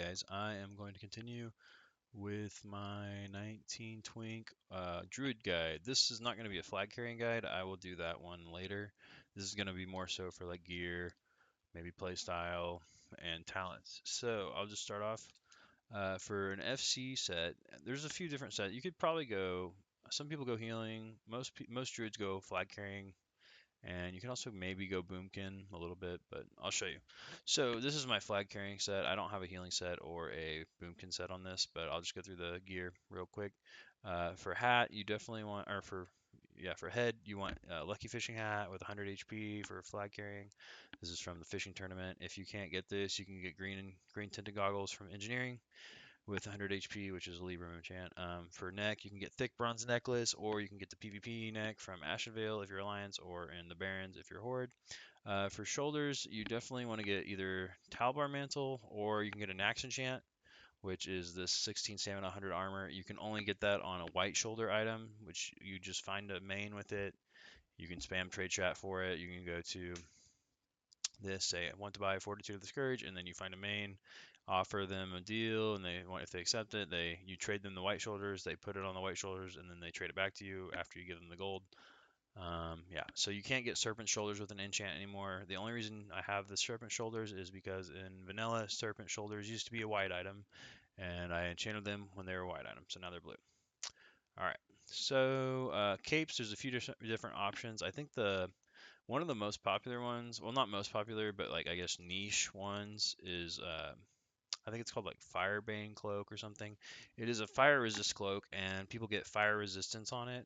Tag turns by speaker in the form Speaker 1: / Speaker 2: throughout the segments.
Speaker 1: guys, I am going to continue with my 19 twink druid guide. This is not going to be a flag carrying guide. I will do that one later. This is going to be more so for like gear, maybe playstyle, and talents. So I'll just start off for an FC set. There's a few different sets. You could probably go. Some people go healing. Most druids go flag carrying. And you can also maybe go boomkin a little bit, but I'll show you. So this is my flag carrying set. I don't have a healing set or a boomkin set on this, but I'll just go through the gear real quick. For hat, you definitely want, or for head, you want a lucky fishing hat with 100 HP for flag carrying. This is from the fishing tournament. If you can't get this, you can get green tinted goggles from engineering with 100 HP, which is a Libram enchant. For neck, you can get thick bronze necklace, or you can get the PvP neck from Ashenvale if you're Alliance, or in the Barrens if you're Horde. For shoulders, you definitely want to get either Talbar Mantle, or you can get an Axe enchant, which is this 16 stamina, 100 armor. You can only get that on a white shoulder item, which you just find a main with it. You can spam trade chat for it. You can go to this, say I want to buy Fortitude of the Scourge, and then you find a main, offer them a deal, and if they accept it, you trade them the white shoulders, they put it on the white shoulders, and then they trade it back to you after you give them the gold. Yeah, so you can't get serpent shoulders with an enchant anymore. The only reason I have the serpent shoulders is because in vanilla, serpent shoulders used to be a white item, and I enchanted them when they were white items, so now they're blue. All right, so capes, there's a few different options. I think one of the most popular ones, well, not most popular, but like I guess niche ones is I think it's called like Firebane cloak or something. It is a fire resist cloak, and people get fire resistance on it,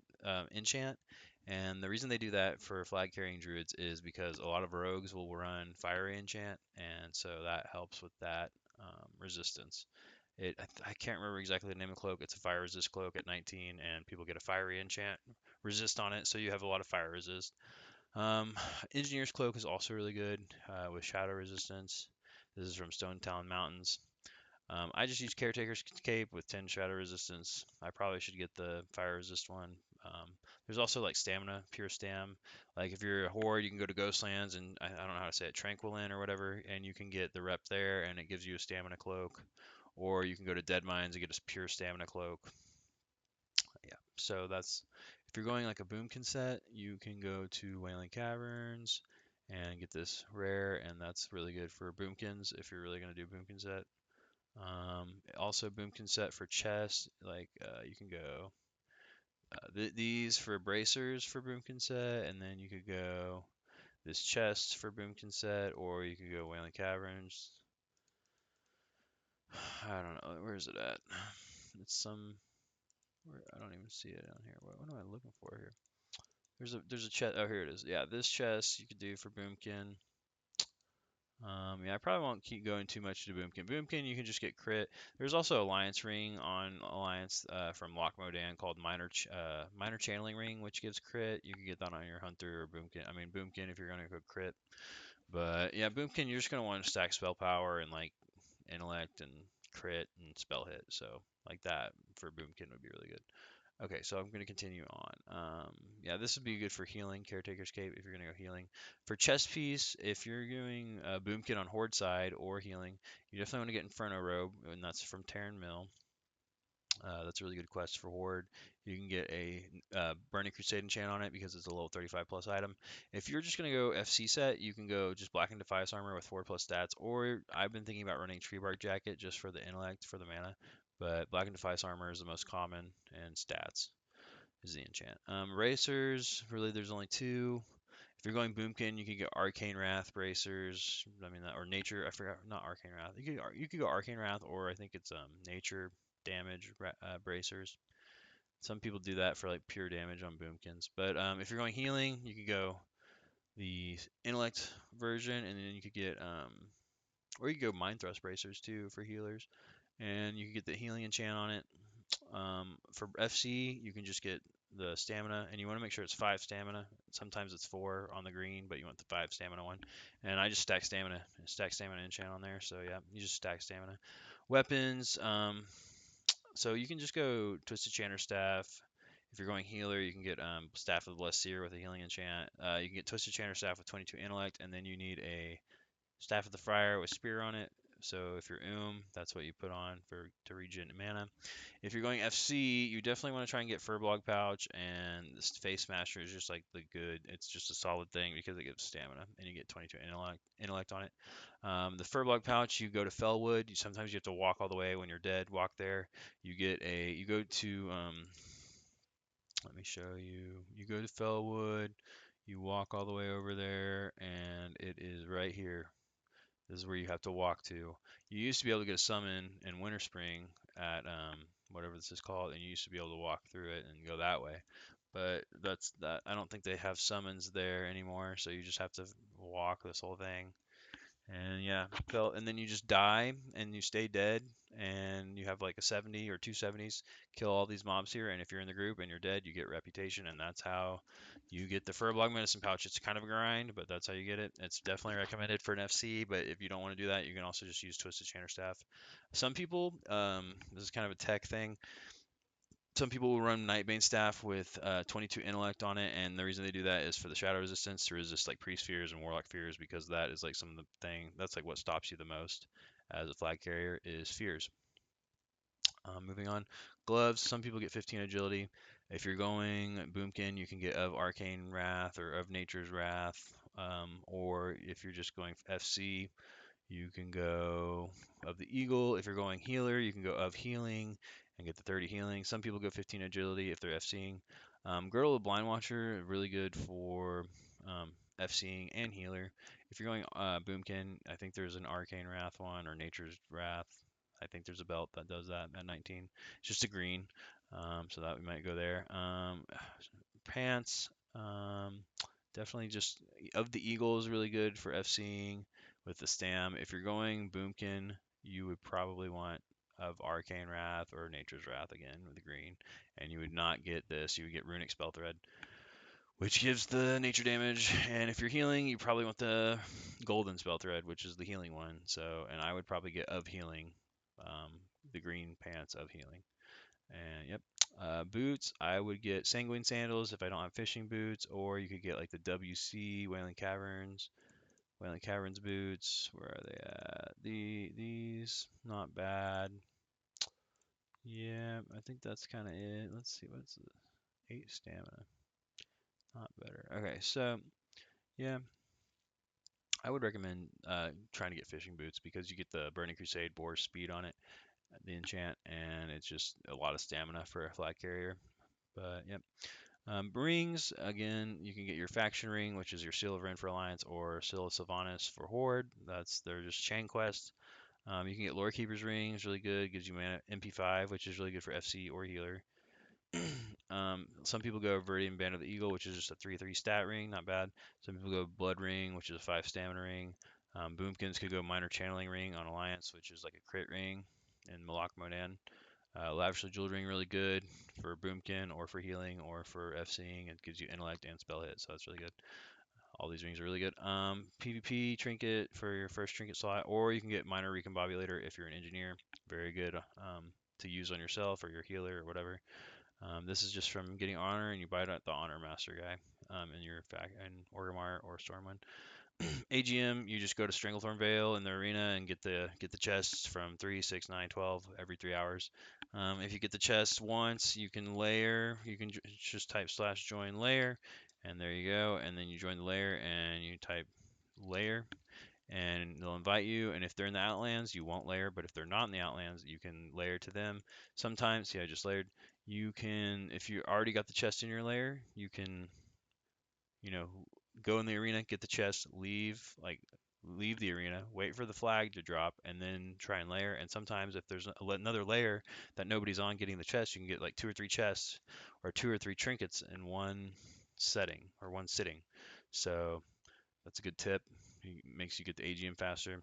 Speaker 1: enchant. And the reason they do that for flag carrying druids is because a lot of rogues will run fiery enchant, and so that helps with that resistance. I can't remember exactly the name of the cloak. It's a fire resist cloak at 19, and people get a fiery enchant resist on it, so you have a lot of fire resist. Um, Engineer's Cloak is also really good with shadow resistance. This is from Stone Talon Mountains. I just use Caretaker's Cape with 10 shadow resistance. I probably should get the fire resist one. There's also like stamina, pure stam. Like if you're a horde, you can go to Ghostlands and I don't know how to say it, Tranquilin or whatever, and you can get the rep there and it gives you a stamina cloak. Or you can go to Dead Mines and get a pure stamina cloak. Yeah, so that's if you're going like a boomkin set, you can go to Wailing Caverns and get this rare, and that's really good for boomkins if you're really gonna do boomkin set. Also boomkin set for chest, like you can go these for bracers for boomkin set, and then you could go this chest for boomkin set, or you could go Wailing Caverns. I don't know, where is it at? It's I don't even see it on here. What am I looking for here? There's a chest. Oh, here it is. Yeah, this chest you could do for Boomkin. Yeah, I probably won't keep going too much to Boomkin. Boomkin, you can just get crit. There's also Alliance Ring on Alliance from Lock Modan called Minor Channeling Ring, which gives crit. You can get that on your Hunter or Boomkin. I mean Boomkin if you're gonna go crit. But yeah, Boomkin, you're just gonna want to stack spell power and like intellect and crit and spell hit. So like that for Boomkin would be really good. Okay, so I'm going to continue on. Yeah, this would be good for healing, Caretaker's Cape, if you're going to go healing. For chest piece, if you're doing Boomkin on Horde side or healing, you definitely want to get Inferno Robe, and that's from Terran Mill. That's a really good quest for Horde. You can get a Burning Crusade enchant on it because it's a level 35 plus item. If you're just going to go FC set, you can go just Black and Defiance armor with 4 plus stats, or I've been thinking about running Tree Bark Jacket just for the intellect, for the mana. But Black and Defiance armor is the most common, and stats is the enchant. Racers, really there's only two. If you're going Boomkin, you can get Arcane Wrath bracers. I mean, or Nature. I forgot, not Arcane Wrath. You could go Arcane Wrath, or I think it's Nature damage bracers. Some people do that for like pure damage on Boomkins. But if you're going healing, you could go the Intellect version, and then you could get or you could go Mind Thrust bracers too for healers, and you could get the healing enchant on it. For FC, you can just get the stamina, and you want to make sure it's 5 stamina. Sometimes it's 4 on the green, but you want the 5 stamina one. And I just stack stamina enchant on there. So yeah, you just stack stamina. Weapons, so you can just go Twisted Chanter Staff. If you're going healer, you can get Staff of the Blessed Seer with a healing enchant. You can get Twisted Chanter Staff with 22 intellect, and then you need a Staff of the Friar with Spear on it So if you're that's what you put on to regen mana. If you're going FC, you definitely want to try and get Furbolg Pouch, and this Face Smasher is just like the good. It's just a solid thing because it gives stamina, and you get 22 intellect on it. The Furbolg Pouch, you go to Fellwood. Sometimes you have to walk all the way when you're dead. Walk there. You go to let me show you. You go to Fellwood. You walk all the way over there, and it is right here. This is where you have to walk to. You used to be able to get a summon in Winter Spring at whatever this is called, and you used to be able to walk through it and go that way. But that's that. I don't think they have summons there anymore, so you just have to walk this whole thing. And yeah, and then you just die and you stay dead, and you have like a 70 or two 70s, kill all these mobs here, and if you're in the group and you're dead, you get reputation, and that's how you get the Furbolg Medicine Pouch. It's kind of a grind, but that's how you get it. It's definitely recommended for an FC, but if you don't want to do that, you can also just use Twisted Chanter Staff. Some people, this is kind of a tech thing, some people will run Nightbane Staff with 22 intellect on it, and the reason they do that is for the shadow resistance to resist like priest fears and warlock fears, because that is like some of the thing that's like what stops you the most as a flag carrier is fears. Moving on, gloves. Some people get 15 agility. If you're going Boomkin, you can get of Arcane Wrath or of Nature's Wrath, or if you're just going FC, you can go of the Eagle. If you're going healer, you can go of healing and get the 30 healing. Some people go 15 agility if they're FCing. Girdle of Blind Watcher, really good for FCing and healer. If you're going Boomkin, I think there's an Arcane Wrath one or Nature's Wrath. I think there's a belt that does that at 19. It's just a green, so that we might go there. Pants, definitely just of the Eagle is really good for FCing with the stam. If you're going Boomkin, you would probably want of Arcane Wrath or Nature's Wrath again with the green, and you would not get this. You would get Runic Spell Thread, which gives the nature damage. And if you're healing, you probably want the Golden Spell Thread, which is the healing one. So, and I would probably get of healing, the green pants of healing. And yep, boots, I would get Sanguine Sandals if I don't have fishing boots, or you could get like the WC Wailing Caverns boots. Where are they at? These not bad. Yeah, I think that's kind of it. Let's see, what's the 8 stamina? Not better. Okay, so yeah, I would recommend trying to get fishing boots because you get the Burning Crusade Boar speed on it, the enchant, and it's just a lot of stamina for a flag carrier. But yep. Rings, again, you can get your faction ring, which is your Seal of Ren for Alliance, or Seal of Sylvanas for Horde. They're just chain quests. You can get Lore Keeper's rings, really good, gives you mana MP5, which is really good for FC or healer. Some people go Viridian Band of the Eagle, which is just a 3/3 stat ring, not bad. Some people go Blood Ring, which is a 5 stamina ring. Boomkins could go Minor Channeling Ring on Alliance, which is like a crit ring in Malak Modan. Lavishly Jeweled Ring, really good for Boomkin or for healing or for FCing. It gives you intellect and spell hit, so that's really good. All these rings are really good. PvP trinket for your first trinket slot, or you can get Minor Recombobulator if you're an engineer. Very good to use on yourself or your healer or whatever. This is just from getting honor, and you buy it at the honor master guy in your in Orgrimmar or Stormwind. AGM, you just go to Stranglethorn Vale in the arena and get the chests from 3, 6, 9, 12 every 3 hours. If you get the chest once, you can layer. You can just type /join layer, and there you go. And then you join the layer, and you type layer, and they'll invite you. And if they're in the Outlands, you won't layer. But if they're not in the Outlands, you can layer to them. Sometimes, see, I just layered. You can, if you already got the chest in your layer, you can, you know, go in the arena, get the chest, leave the arena, wait for the flag to drop, and then try and layer. And sometimes if there's another layer that nobody's on getting the chest, you can get like 2 or 3 chests or 2 or 3 trinkets in one setting or one sitting. So that's a good tip. It makes you get the AGM faster.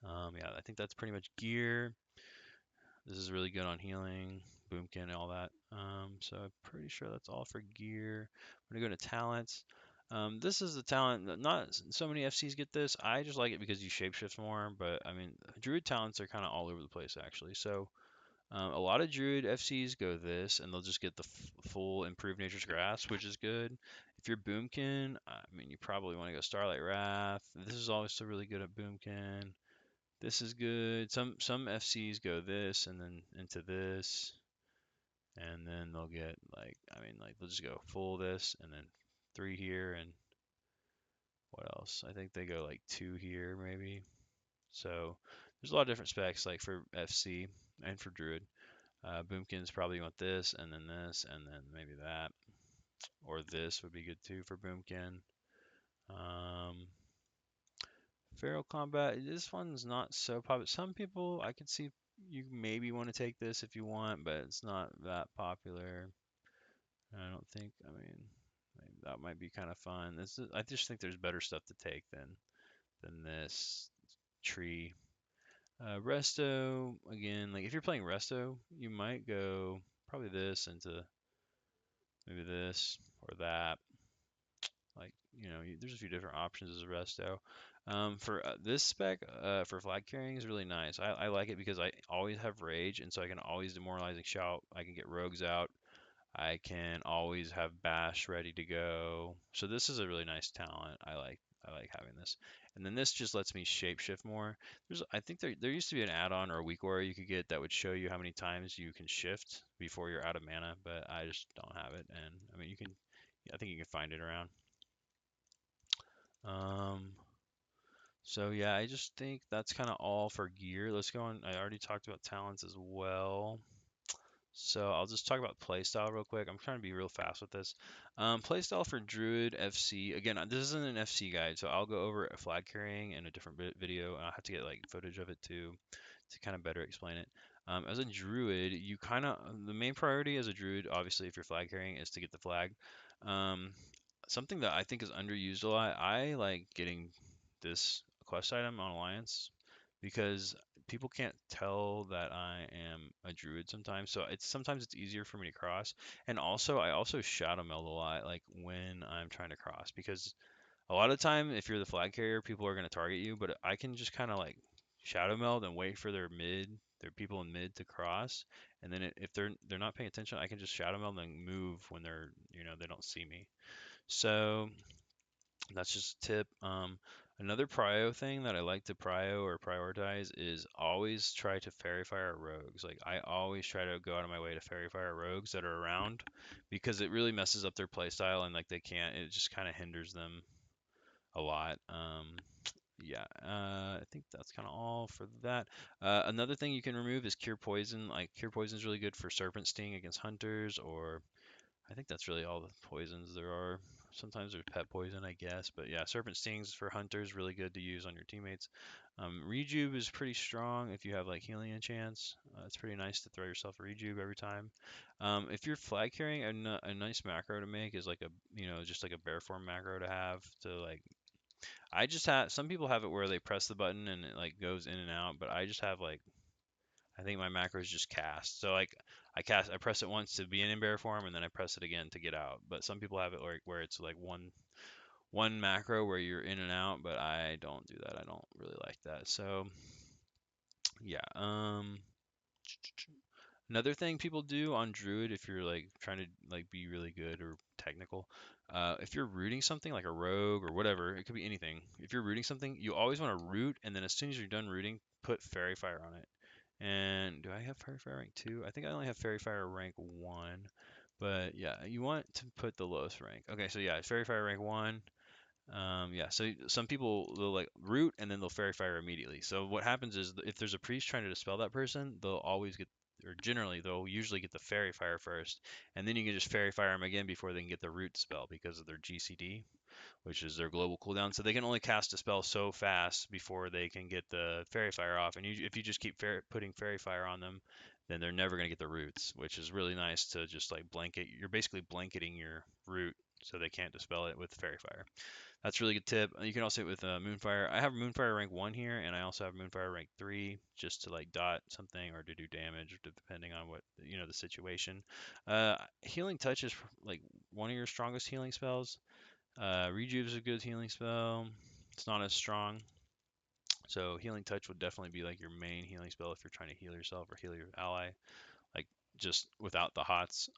Speaker 1: Yeah, I think that's pretty much gear. This is really good on healing, boomkin, and all that. So I'm pretty sure that's all for gear. I'm gonna go to talents. This is the talent that not so many FCs get this. I just like it because you shapeshift more, but I mean, Druid talents are kind of all over the place actually. So a lot of Druid FCs go this, and they'll just get the full improved Nature's Grasp, which is good. If you're Boomkin, I mean, you probably want to go Starlight Wrath. This is also really good at Boomkin. This is good. Some FCs go this and then into this, and then they'll get like, I mean, like they'll just go full this and then 3 here, and what else? I think they go like 2 here maybe. So there's a lot of different specs like for FC and for Druid. Boomkins probably want this and then maybe that, or this would be good too for Boomkin. Um, Feral Combat, this one's not so popular. Some people, I could see you maybe want to take this if you want, but it's not that popular. I don't think, I mean, that might be kind of fun. I just think there's better stuff to take than this tree. Resto, again, like if you're playing Resto, you might go probably this into maybe this or that. Like, there's a few different options as a resto. For this spec, for flag carrying is really nice. I like it because I always have rage, and so I can always demoralizing shout. I can get rogues out. I can always have bash ready to go. So this is a really nice talent. I like having this. And then this just lets me shapeshift more. I think there used to be an add-on or a weak warrior you could get that would show you how many times you can shift before you're out of mana, but I just don't have it. And I mean, I think you can find it around. Um, so yeah, I just think that's kind of all for gear. Let's go on. I already talked about talents as well. So I'll just talk about playstyle real quick. I'm trying to be real fast with this. Playstyle for Druid FC. Again, this isn't an FC guide, so I'll go over flag carrying in a different video. I'll have to get like footage of it too to kind of better explain it. As a Druid, the main priority as a Druid, obviously, if you're flag carrying, is to get the flag. Um, Something that I think is underused a lot. I like getting this quest item on Alliance because people can't tell that I am a druid sometimes. So sometimes it's easier for me to cross. And also I also shadow meld a lot like when I'm trying to cross because a lot of the time if you're the flag carrier, people are going to target you, but I can just kind of like shadow meld and wait for their people in mid to cross. And then if they're not paying attention, I can just shadow meld and move when they don't see me. So that's just a tip. Another prio thing that I like to prio or prioritize is always try to fairy fire rogues. Like I always try to go out of my way to fairy fire rogues that are around because it really messes up their playstyle and like it just kind of hinders them a lot. Yeah, I think that's kind of all for that. Another thing you can remove is cure poison. Like cure poison is really good for serpent sting against hunters, or I think that's really all the poisons there are. Sometimes there's pet poison, I guess, but yeah, serpent stings for hunters really good to use on your teammates. Rejuve is pretty strong if you have like healing enchants. It's pretty nice to throw yourself a rejuve every time. If you're flag carrying, a nice macro to make is like just like a bear form macro to have to like. I just have some people have it where they press the button and it like goes in and out, but I just have like I think my macro is just cast. So like I press it once to be in bear form, and then I press it again to get out. But some people have it like where it's like one macro where you're in and out, but I don't do that. I don't really like that. So yeah. Another thing people do on Druid, if you're like trying to like be really good or technical, if you're rooting something like a rogue or whatever, it could be anything. If you're rooting something, you always want to root, and then as soon as you're done rooting, put Fairy Fire on it. And do I have Fairy Fire rank 2? I think I only have Fairy Fire rank 1. But yeah, you want to put the lowest rank. Okay, so yeah, Fairy Fire rank 1. Yeah, so some people they'll like root and then they'll fairy fire immediately. So what happens is if there's a priest trying to dispel that person, they'll always get, or generally they'll usually get the fairy fire first, and then you can just fairy fire them again before they can get the root spell because of their GCD, which is their global cooldown. So they can only cast a spell so fast before they can get the fairy fire off. And if you just keep putting fairy fire on them, then they're never going to get the roots, which is really nice to just like blanket. You're basically blanketing your root so they can't dispel it with fairy fire. That's a really good tip. You can also hit with Moonfire. I have Moonfire rank 1 here, and I also have Moonfire rank 3 just to like dot something or to do damage, depending on what, the situation. Healing Touch is like one of your strongest healing spells. Rejuve is a good healing spell. It's not as strong. So Healing Touch would definitely be like your main healing spell if you're trying to heal yourself or heal your ally, like just without the hots.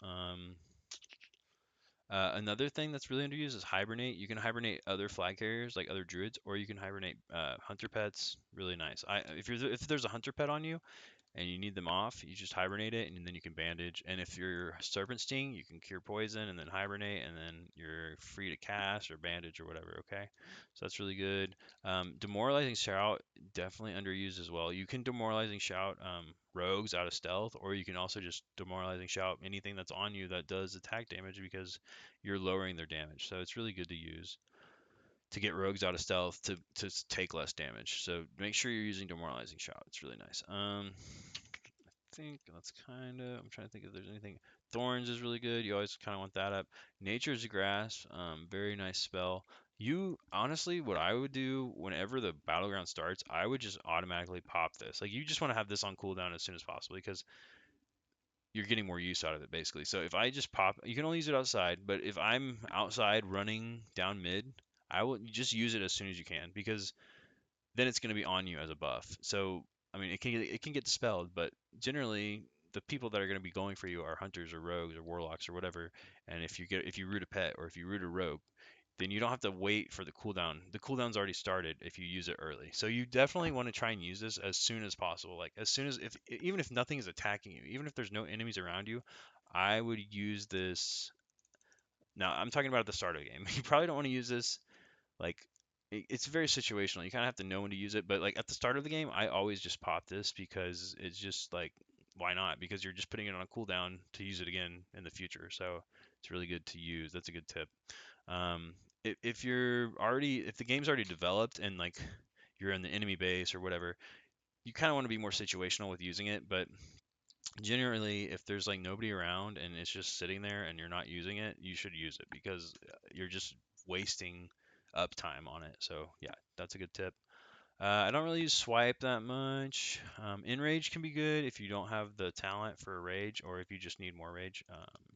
Speaker 1: Another thing that's really underused is hibernate. You can hibernate other flag carriers like other druids, or you can hibernate hunter pets. Really nice. If there's a hunter pet on you, and you need them off, you just hibernate it, and then you can bandage. And if you're Serpent Sting, you can cure poison and then hibernate, and then you're free to cast or bandage or whatever. Okay, so that's really good. Demoralizing Shout, definitely underused as well. You can Demoralizing Shout rogues out of stealth, or you can also just Demoralizing Shout anything that's on you that does attack damage because you're lowering their damage. So it's really good to use to get rogues out of stealth to take less damage. So make sure you're using Demoralizing Shout. It's really nice. Think that's kind of. I'm trying to think if there's anything. Thorns is really good. You always kind of want that up. Nature's Grass, very nice spell. You honestly, what I would do whenever the battleground starts, I would just automatically pop this. Like you just want to have this on cooldown as soon as possible because you're getting more use out of it basically. So if I just pop, you can only use it outside, but if I'm outside running down mid, I will just use it as soon as you can because then it's going to be on you as a buff. So I mean, it can get dispelled, but generally the people that are going to be going for you are hunters or rogues or warlocks or whatever. And if you root a pet or if you root a rogue, then you don't have to wait for the cooldown. The cooldown's already started if you use it early. So you definitely want to try and use this as soon as possible. Like as soon as if even if nothing is attacking you, even if there's no enemies around you, I would use this. Now I'm talking about at the start of the game. You probably don't want to use this like it's very situational. You kind of have to know when to use it. But like at the start of the game, I always just pop this because it's just like why not? Because you're just putting it on a cooldown to use it again in the future. So it's really good to use. That's a good tip. If the game's already developed and like you're in the enemy base or whatever, you kind of want to be more situational with using it. But generally, if there's like nobody around and it's just sitting there and you're not using it, you should use it because you're just wasting uptime on it. So yeah, that's a good tip. I don't really use swipe that much. Enrage can be good if you don't have the talent for rage or if you just need more rage.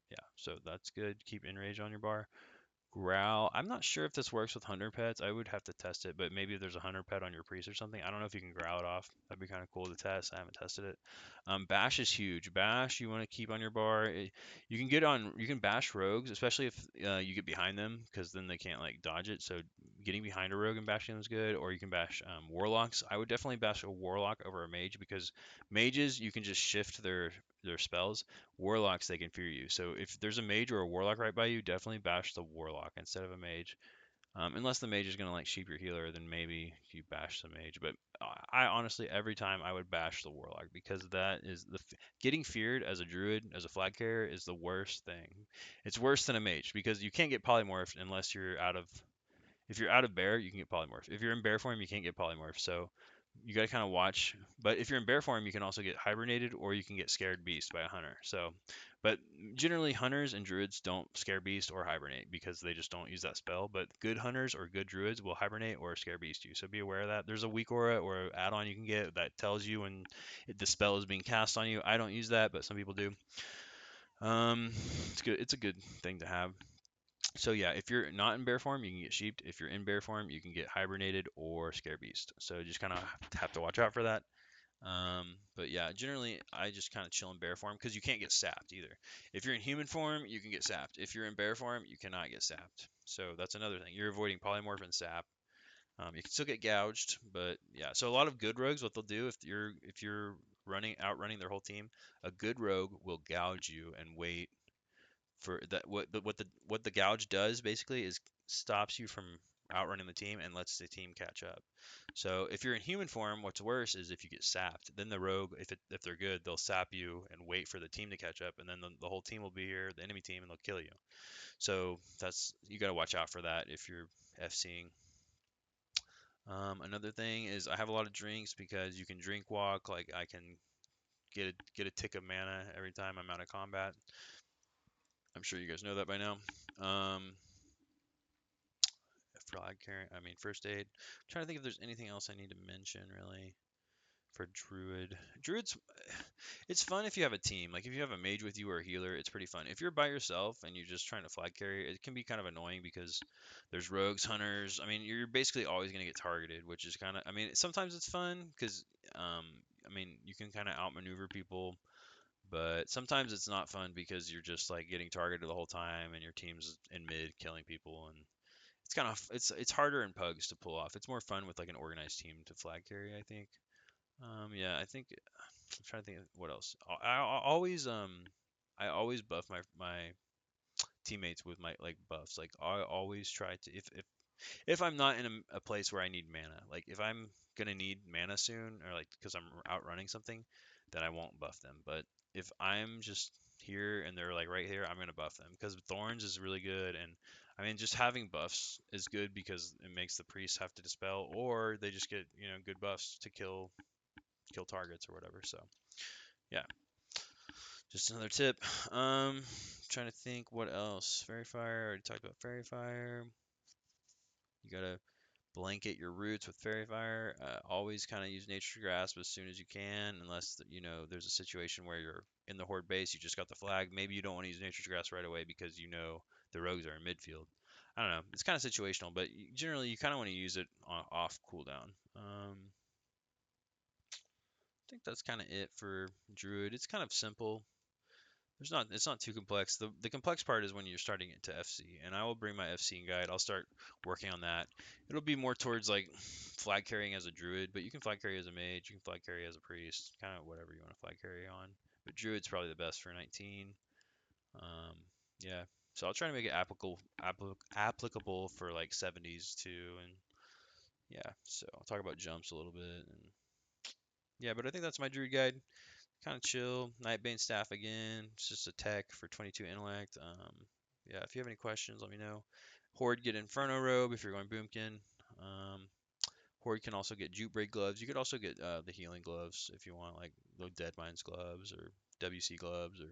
Speaker 1: Yeah, so that's good. Keep enrage on your bar. Growl. I'm not sure if this works with hunter pets. I would have to test it, but maybe if there's a hunter pet on your priest or something. I don't know if you can growl it off. That'd be kind of cool to test. I haven't tested it. Bash is huge. Bash you want to keep on your bar. You can get on. You can bash rogues, especially if you get behind them, because then they can't like dodge it. So getting behind a rogue and bashing them is good. Or you can bash warlocks. I would definitely bash a warlock over a mage because mages you can just shift their spells. Warlocks, they can fear you. So if there's a mage or a warlock right by you, definitely bash the warlock instead of a mage. Unless the mage is gonna like sheep your healer, then maybe you bash the mage. But I honestly, every time I would bash the warlock because that is getting feared as a druid, as a flag carrier, is the worst thing. It's worse than a mage because you can't get polymorphed unless you're out of if you're out of bear, you can get polymorph. If you're in bear form, you can't get polymorph. So you got to kind of watch. But if you're in bear form, you can also get hibernated or you can get scared beast by a hunter. So, but generally hunters and druids don't scare beast or hibernate because they just don't use that spell. But good hunters or good druids will hibernate or scare beast you. So be aware of that. There's a weak aura or add-on you can get that tells you when the spell is being cast on you. I don't use that, but some people do. It's good. It's a good thing to have. So yeah, if you're not in bear form, you can get sheeped. If you're in bear form, you can get hibernated or scare beast. So just kind of have to watch out for that. But yeah, generally I just kind of chill in bear form because you can't get sapped either. If you're in human form, you can get sapped. If you're in bear form, you cannot get sapped. So that's another thing. You're avoiding polymorph and sap. You can still get gouged, but yeah. So a lot of good rogues, what they'll do if you're outrunning their whole team, a good rogue will gouge you and wait for that what the gouge does basically is stops you from outrunning the team and lets the team catch up. So if you're in human form, what's worse is if you get sapped. Then the rogue, if they're good, they'll sap you and wait for the team to catch up, and then the whole team will be here, the enemy team, and they'll kill you. So that's you got to watch out for that if you're FCing. Another thing is I have a lot of drinks because you can drink walk. Like I can get a tick of mana every time I'm out of combat. I'm sure you guys know that by now. Um, Flag carry. I mean, first aid. I'm trying to think if there's anything else I need to mention really for druid. Druids, it's fun if you have a team. Like if you have a mage with you or a healer, it's pretty fun. If you're by yourself and you're just trying to flag carry, it can be kind of annoying because there's rogues, hunters. I mean, you're basically always gonna get targeted, which is kind of. I mean, sometimes it's fun because, I mean, you can kind of outmaneuver people, But sometimes it's not fun because you're just like getting targeted the whole time and your team's in mid killing people, and it's kind of it's harder in pugs to pull off. It's more fun with like an organized team to flag carry, I think. Yeah, I think I'm trying to think of what else. I always buff my teammates with my like buffs. Like I always try to if I'm not in a place where I need mana, like if I'm gonna need mana soon or like because I'm outrunning something, then I won't buff them. But if I'm just here and they're like right here, I'm gonna buff them because thorns is really good. And I mean just having buffs is good because it makes the priests have to dispel or they just get good buffs to kill targets or whatever. So yeah, just another tip. Trying to think what else. Fairy fire. Already talked about fairy fire. You gotta blanket your roots with fairy fire. Always kind of use nature's grasp as soon as you can, unless there's a situation where you're in the horde base, you just got the flag. Maybe you don't want to use nature's grasp right away because the rogues are in midfield. I don't know. It's kind of situational, but generally you kind of want to use it off cooldown. I think that's kind of it for druid. It's kind of simple. It's not too complex. The complex part is when you're starting it to FC, and I will bring my FC guide. I'll start working on that. It'll be more towards like flag carrying as a druid, but you can flag carry as a mage, you can flag carry as a priest, kind of whatever you want to flag carry on. But druid's probably the best for 19. Um, yeah. So I'll try to make it applicable for like 70s too, and yeah. So I'll talk about jumps a little bit, and yeah. But I think that's my druid guide. Kind of chill. Nightbane staff again. It's just a tech for 22 intellect. Yeah, if you have any questions, let me know. Horde get Inferno robe if you're going boomkin. Um, Horde can also get jute braid gloves. You could also get the healing gloves if you want, like the Dead Minds gloves or WC gloves or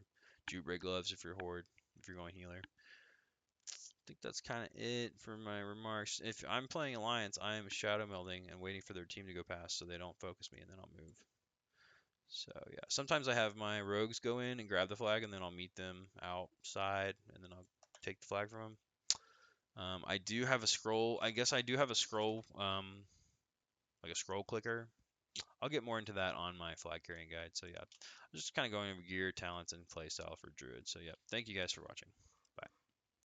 Speaker 1: jute braid gloves if you're Horde, if you're going healer. I think that's kind of it for my remarks. If I'm playing Alliance, I am shadow melding and waiting for their team to go past so they don't focus me and then I'll move. So yeah, sometimes I have my rogues go in and grab the flag, and then I'll meet them outside, and then I'll take the flag from them. I do have a scroll. I guess I do have a scroll, like a scroll clicker. I'll get more into that on my flag carrying guide. So yeah, I'm just kind of going over gear, talents, and playstyle for druid. So yeah, thank you guys for watching.